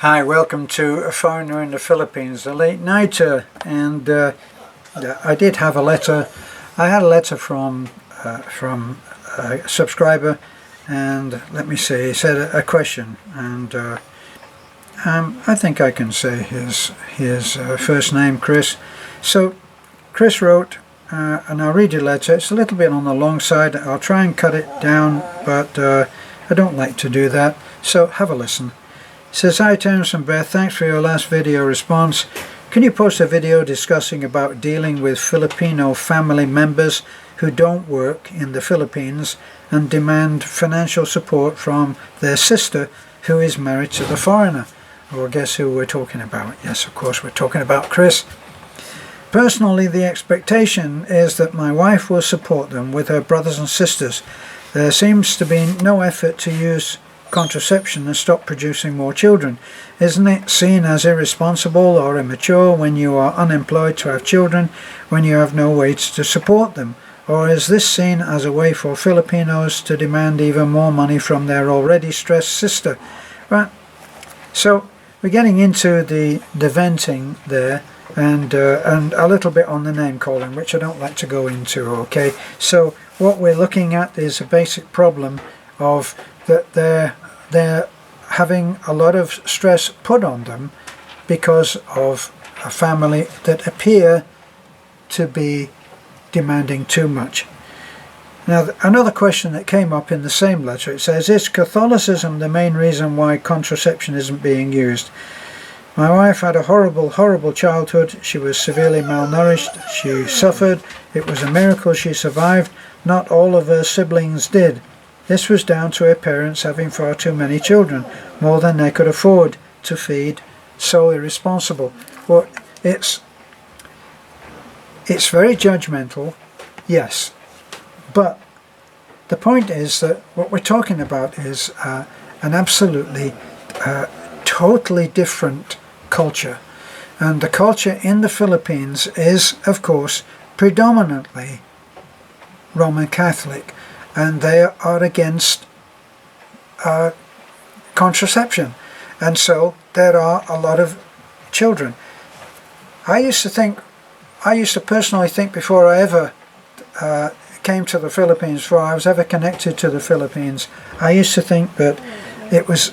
Hi, welcome to A Foreigner in the Philippines, a late nighter, and I did have a letter. I had a letter from a subscriber, and let me see, he said a question, and I think I can say his first name, Chris. So Chris wrote, and I'll read your letter. It's a little bit on the long side. I'll try and cut it down, but I don't like to do that, so have a listen. It says, "Hi Terence and Beth, thanks for your last video response. Can you post a video discussing about dealing with Filipino family members who don't work in the Philippines and demand financial support from their sister who is married to the foreigner?" Well, guess who we're talking about? Yes, of course, we're talking about Chris. "Personally, the expectation is that my wife will support them with her brothers and sisters. There seems to be no effort to use contraception and stop producing more children. Isn't it seen as irresponsible or immature when you are unemployed to have children when you have no ways to support them? Or is this seen as a way for Filipinos to demand even more money from their already stressed sister?" Right, so we're getting into the venting there, and a little bit on the name calling, which I don't like to go into. Okay, so what we're looking at is a basic problem of that they're having a lot of stress put on them because of a family that appear to be demanding too much. Now, another question that came up in the same letter, it says, "Is Catholicism the main reason why contraception isn't being used? My wife had a horrible childhood. She was severely malnourished. She suffered. It was a miracle she survived. Not all of her siblings did. This was down to her parents having far too many children, more than they could afford to feed. So irresponsible." Well, it's very judgmental, yes, but the point is that what we're talking about is an absolutely totally different culture, and the culture in the Philippines is, of course, predominantly Roman Catholic, and they are against contraception, and so there are a lot of children. I used to personally think, before I ever came to the Philippines, before I was ever connected to the Philippines, I used to think that it was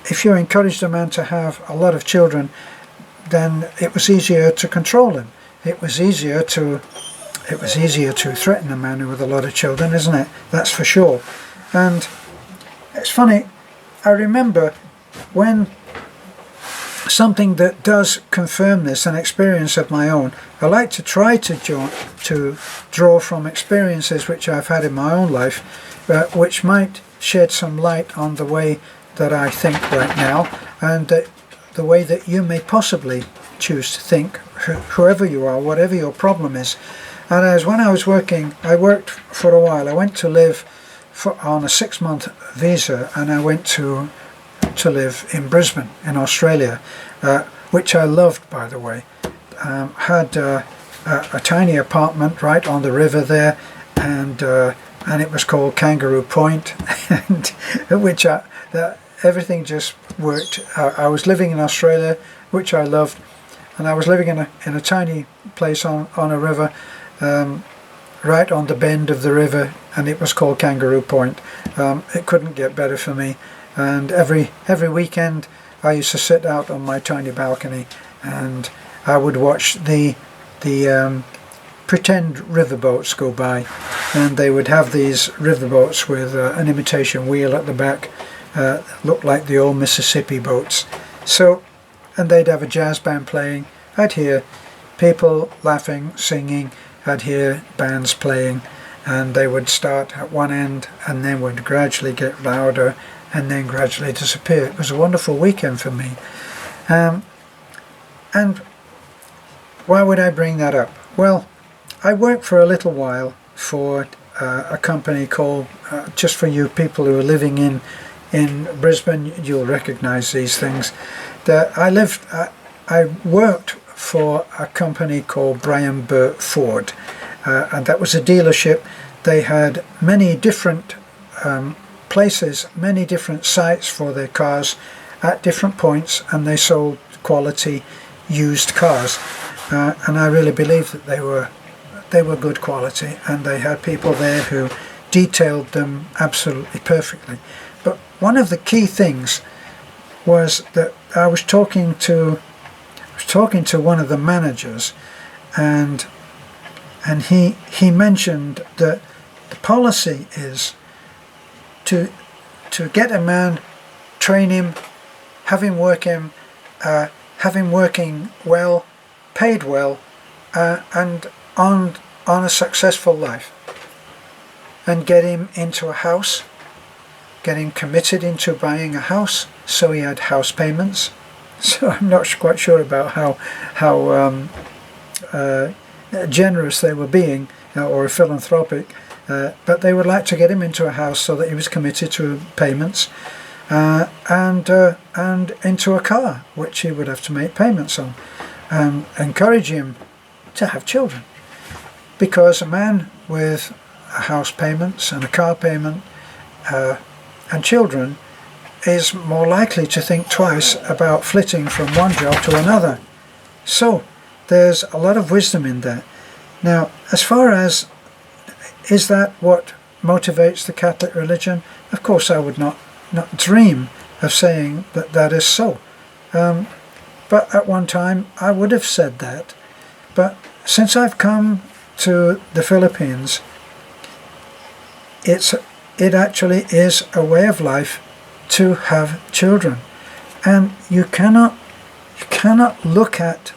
if you encouraged a man to have a lot of children, then it was easier to control him. It was easier to threaten a man with a lot of children, isn't it? That's for sure. And it's funny, I remember when something that does confirm this, an experience of my own, I like to try to draw from experiences which I've had in my own life, which might shed some light on the way that I think right now, and the way that you may possibly choose to think, whoever you are, whatever your problem is. And as when I worked for a while. I went to live on a 6-month visa, and I went to live in Brisbane in Australia, which I loved, by the way. Had a tiny apartment right on the river there, and it was called Kangaroo Point, and which everything just worked. I was living in Australia, which I loved, and I was living in a tiny place on a river, right on the bend of the river, and it was called Kangaroo Point. It couldn't get better for me, and every weekend I used to sit out on my tiny balcony, and I would watch the pretend riverboats go by, and they would have these riverboats with an imitation wheel at the back, looked like the old Mississippi boats. So, and they'd have a jazz band playing. I'd hear people laughing, singing. I'd hear bands playing, and they would start at one end and then would gradually get louder and then gradually disappear. It was a wonderful weekend for me. And why would I bring that up? Well, I worked for a little while for a company called, just for you people who are living in Brisbane, you'll recognize these things. I worked for a company called Brian Burt Ford, and that was a dealership. They had many different places, many different sites for their cars, at different points, and they sold quality used cars, and I really believe that they were good quality, and they had people there who detailed them absolutely perfectly. But one of the key things was that I was talking to one of the managers, and he mentioned that the policy is to get a man, train him, have him working well, paid well, and on a successful life, and get him into a house, get him committed into buying a house, so he had house payments. So I'm not quite sure about how generous they were being, or philanthropic, but they would like to get him into a house so that he was committed to payments, and into a car which he would have to make payments on, and encourage him to have children, because a man with a house payments and a car payment and children is more likely to think twice about flitting from one job to another. So there's a lot of wisdom in that. Now, as far as, is that what motivates the Catholic religion? Of course I would not dream of saying that that is so. But at one time I would have said that. But since I've come to the Philippines, it actually is a way of life to have children, and you cannot look at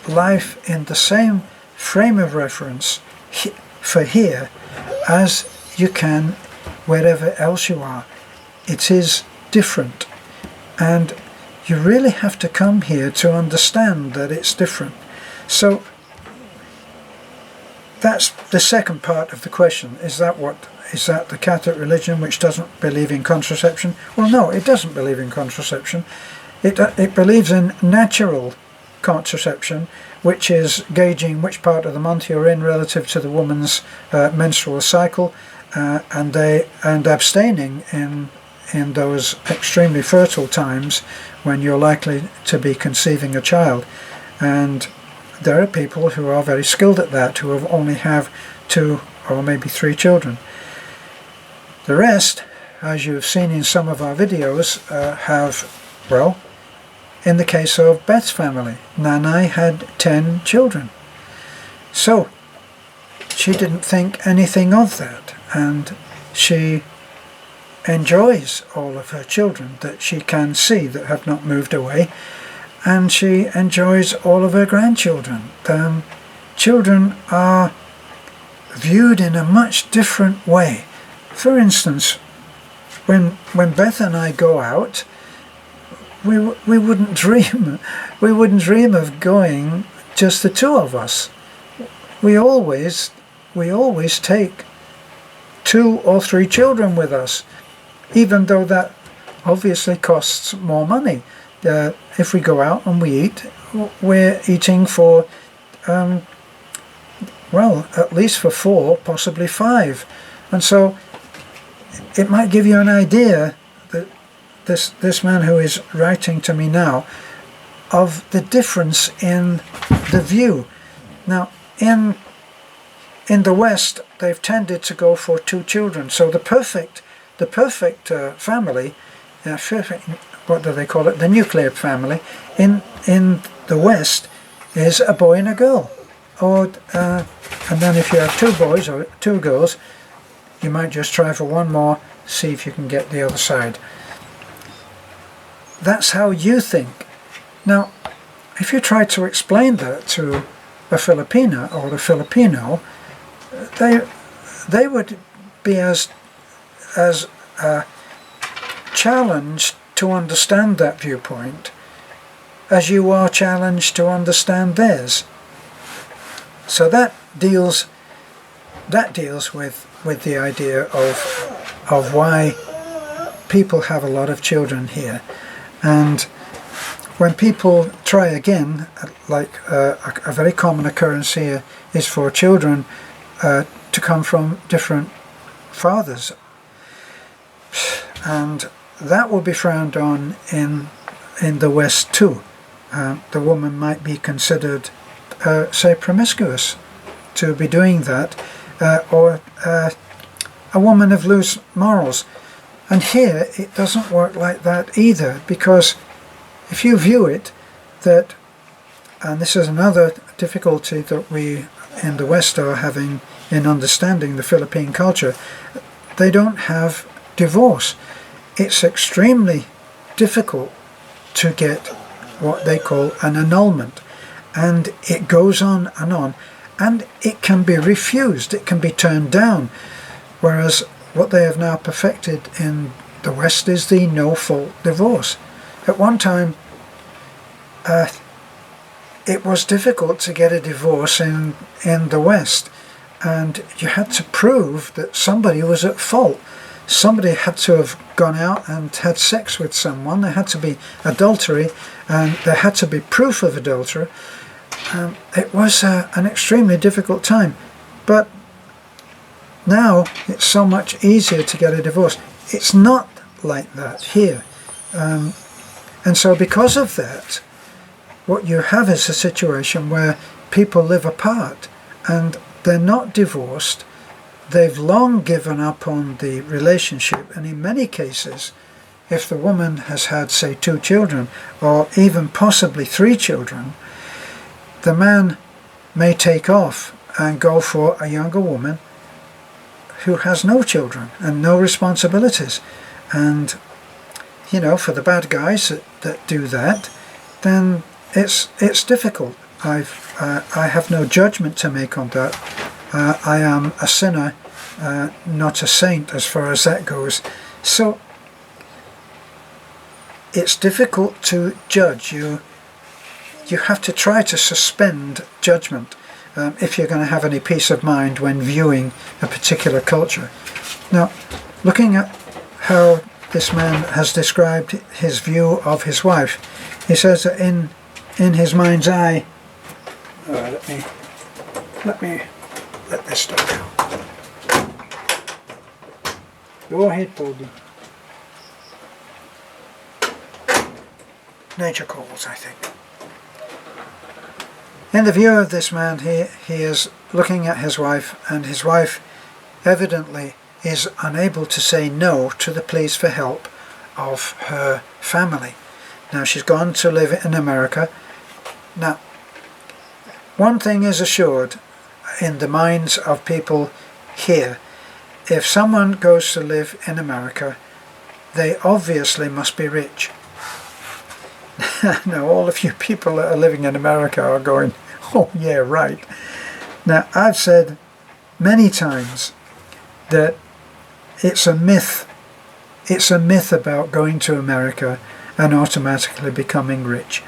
life in the same frame of reference for here as you can wherever else you are. It is different, and you really have to come here to understand that it's different. So that's the second part of the question. Is that the Catholic religion which doesn't believe in contraception? Well, no, it doesn't believe in contraception. It believes in natural contraception, which is gauging which part of the month you're in relative to the woman's menstrual cycle, and abstaining in those extremely fertile times when you're likely to be conceiving a child. And there are people who are very skilled at that, who only have 2 or maybe 3 children. The rest, as you've seen in some of our videos, have, well, in the case of Beth's family, Nanai had 10 children. So she didn't think anything of that, and she enjoys all of her children that she can see that have not moved away, and she enjoys all of her grandchildren. Children are viewed in a much different way. For instance, when Beth and I go out, we wouldn't dream of going just the 2 of us. We always take 2 or 3 children with us, even though that obviously costs more money. If we go out and we eat, we're eating for well, at least for 4, possibly 5, and so it might give you an idea that this man who is writing to me now, of the difference in the view. Now, in the West, they've tended to go for 2 children. So the perfect family, what do they call it? The nuclear family in the West is a boy and a girl, and then if you have 2 boys or 2 girls, you might just try for 1 more, see if you can get the other side. That's how you think. Now, if you try to explain that to a Filipina or a Filipino, they would be as challenged to understand that viewpoint as you are challenged to understand theirs. So that deals with the idea of why people have a lot of children here. And when people try again, like a very common occurrence here is for children to come from different fathers, and that will be frowned on in the West too. The woman might be considered, say, promiscuous to be doing that, or a woman of loose morals. And here it doesn't work like that either, because if you view it that, and this is another difficulty that we in the West are having in understanding the Philippine culture, they don't have divorce. It's extremely difficult to get what they call an annulment, and it goes on, and it can be refused, it can be turned down, whereas what they have now perfected in the West is the no-fault divorce. At one time, it was difficult to get a divorce in the West, and you had to prove that somebody was at fault. Somebody had to have gone out and had sex with someone. There had to be adultery, and there had to be proof of adultery. It was an extremely difficult time, but now it's so much easier to get a divorce. It's not like that here, and so because of that, what you have is a situation where people live apart and they're not divorced. They've long given up on the relationship, and in many cases, if the woman has had, say, 2 children or even possibly 3 children, the man may take off and go for a younger woman who has no children and no responsibilities. And you know, for the bad guys that do that, then it's difficult. I have no judgment to make on that. I am a sinner, not a saint as far as that goes. So it's difficult to judge. You have to try to suspend judgment if you're going to have any peace of mind when viewing a particular culture. Now, looking at how this man has described his view of his wife, he says that in his mind's eye, let me let this stuff go. Go ahead, Paulie. Nature calls, I think. In the view of this man, he is looking at his wife, and his wife evidently is unable to say no to the pleas for help of her family. Now she's gone to live in America. Now, one thing is assured in the minds of people here: if someone goes to live in America, they obviously must be rich. Now, all of you people that are living in America are going, oh yeah, right. Now, I've said many times that it's a myth. It's a myth about going to America and automatically becoming rich.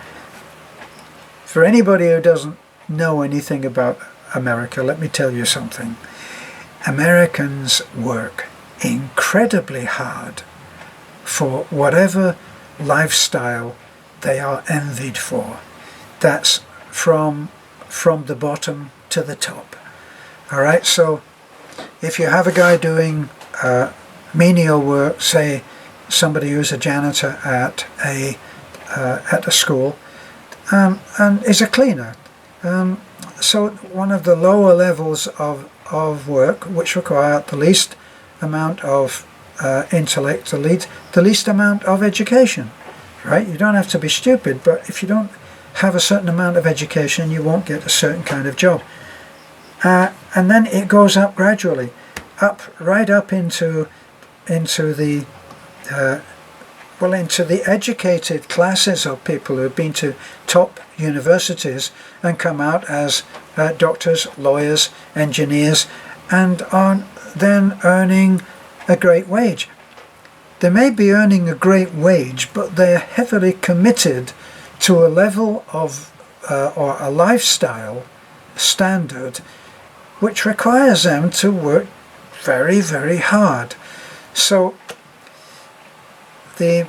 For anybody who doesn't know anything about America, let me tell you something. Americans work incredibly hard for whatever lifestyle they are envied for. That's from the bottom to the top. Alright, so if you have a guy doing menial work, say somebody who's a janitor at a school, and is a cleaner, so one of the lower levels of work, which require the least amount of intellect, the least amount of education, right? You don't have to be stupid, but if you don't have a certain amount of education, you won't get a certain kind of job. And then it goes up gradually, right up into the educated classes of people who have been to top universities and come out as doctors, lawyers, engineers, and are then earning a great wage. They may be earning a great wage, but they're heavily committed to a level of or a lifestyle standard which requires them to work very, very hard. So the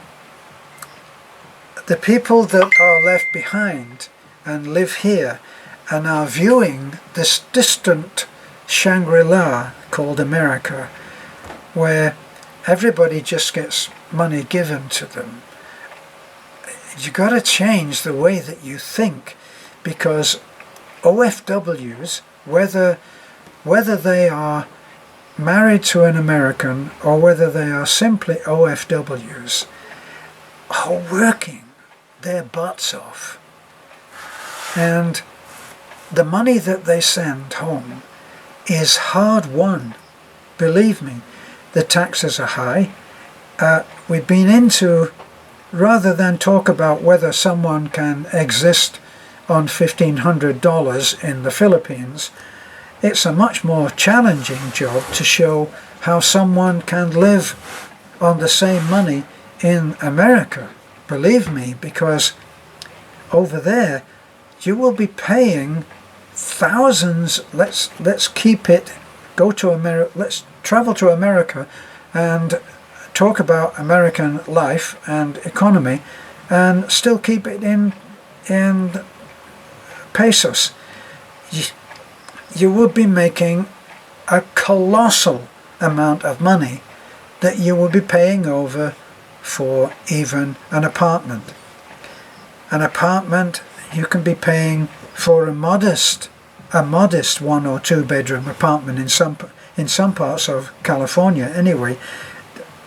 people that are left behind and live here and are viewing this distant Shangri-La called America, where everybody just gets money given to them. You got to change the way that you think, because OFWs, whether they are married to an American or whether they are simply OFWs, are working their butts off. And the money that they send home is hard won. Believe me, the taxes are high. We've been into, rather than talk about whether someone can exist on $1,500 in the Philippines, it's a much more challenging job to show how someone can live on the same money in America. Believe me, because over there you will be paying thousands. Let's keep it, go to America, let's travel to America and talk about American life and economy, and still keep it in pesos. You would be making a colossal amount of money that you will be paying over for even an apartment. An apartment you can be paying for a modest 1 or 2 bedroom apartment in some parts of California anyway,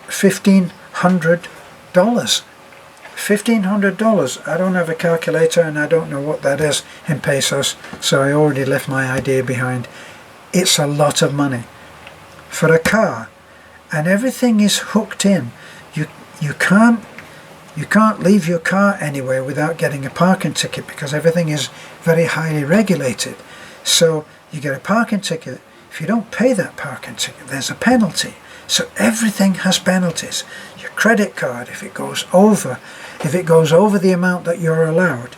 $1,500. $1,500. I don't have a calculator and I don't know what that is in pesos, so I already left my idea behind. It's a lot of money for a car, and everything is hooked in. You can't leave your car anywhere without getting a parking ticket, because everything is very highly regulated. So you get a parking ticket. If you don't pay that parking ticket, there's a penalty. So everything has penalties. Your credit card, if it goes over the amount that you're allowed,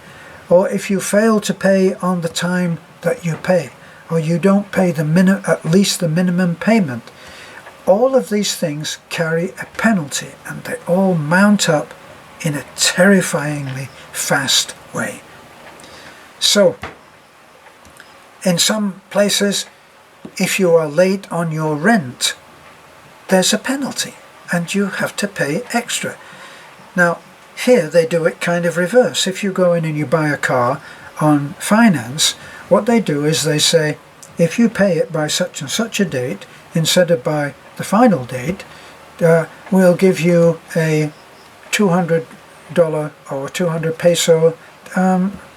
or if you fail to pay on the time that you pay, or you don't pay at least the minimum payment, all of these things carry a penalty, and they all mount up in a terrifyingly fast way. So, in some places, if you are late on your rent, there's a penalty, and you have to pay extra. Now, here they do it kind of reverse. If you go in and you buy a car on finance, what they do is they say, if you pay it by such and such a date, instead of by the final date, we'll give you a $200 or 200 peso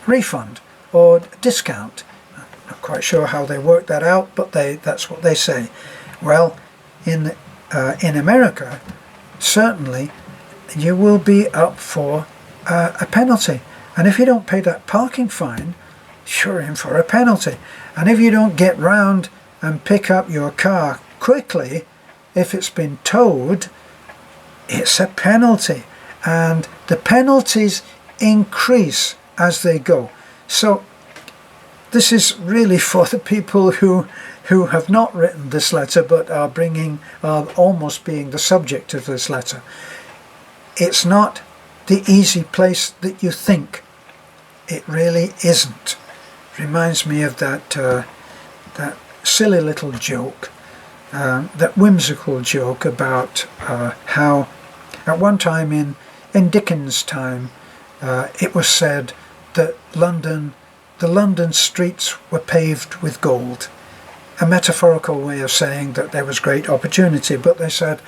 refund or discount. I'm not quite sure how they work that out, but that's what they say. Well, in America, certainly you will be up for a penalty, and if you don't pay that parking fine, you're in for a penalty. And if you don't get round and pick up your car quickly, if it's been towed, it's a penalty, and the penalties increase as they go. So this is really for the people who have not written this letter but are almost being the subject of this letter. It's not the easy place that you think. It really isn't. Reminds me of that silly little joke, that whimsical joke about how at one time in Dickens' time it was said that the London streets were paved with gold. A metaphorical way of saying that there was great opportunity, but they said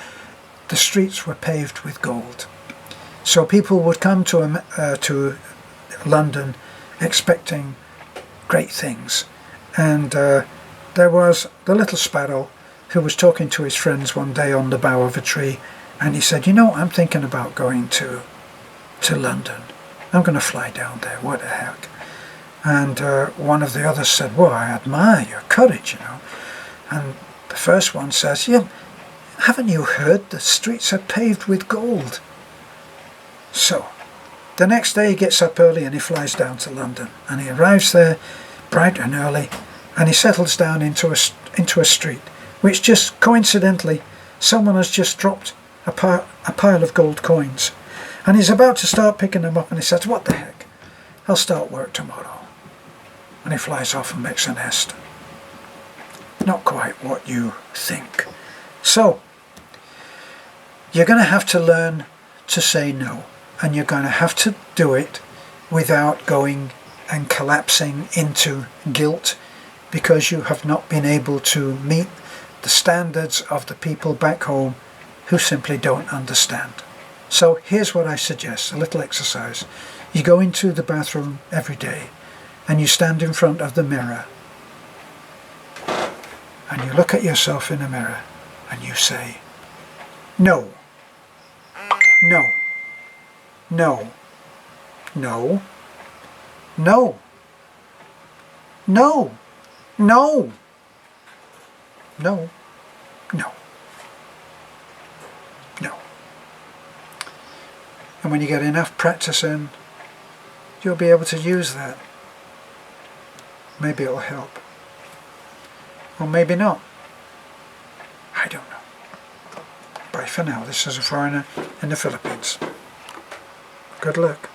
the streets were paved with gold. So people would come to London expecting great things. And there was the little sparrow who was talking to his friends one day on the bough of a tree, and he said, I'm thinking about going to London. I'm going to fly down there, what the heck. And one of the others said, well, I admire your courage, And the first one says, yeah, haven't you heard the streets are paved with gold? So, the next day he gets up early and he flies down to London, and he arrives there bright and early, and he settles down into a street, which just coincidentally, someone has just dropped a pile of gold coins. And he's about to start picking them up, and he says, what the heck, I'll start work tomorrow. And he flies off and makes a nest. Not quite what you think. So, You're going to have to learn to say no, and you're going to have to do it without going and collapsing into guilt because you have not been able to meet the standards of the people back home who simply don't understand. So here's what I suggest, a little exercise. You go into the bathroom every day and you stand in front of the mirror and you look at yourself in the mirror and you say, no, no, no, no, no, no, no, no, no, no. And when you get enough practice in, you'll be able to use that. Maybe it'll help. Or maybe not. I don't know. Bye for now. This is a foreigner in the Philippines. Good luck.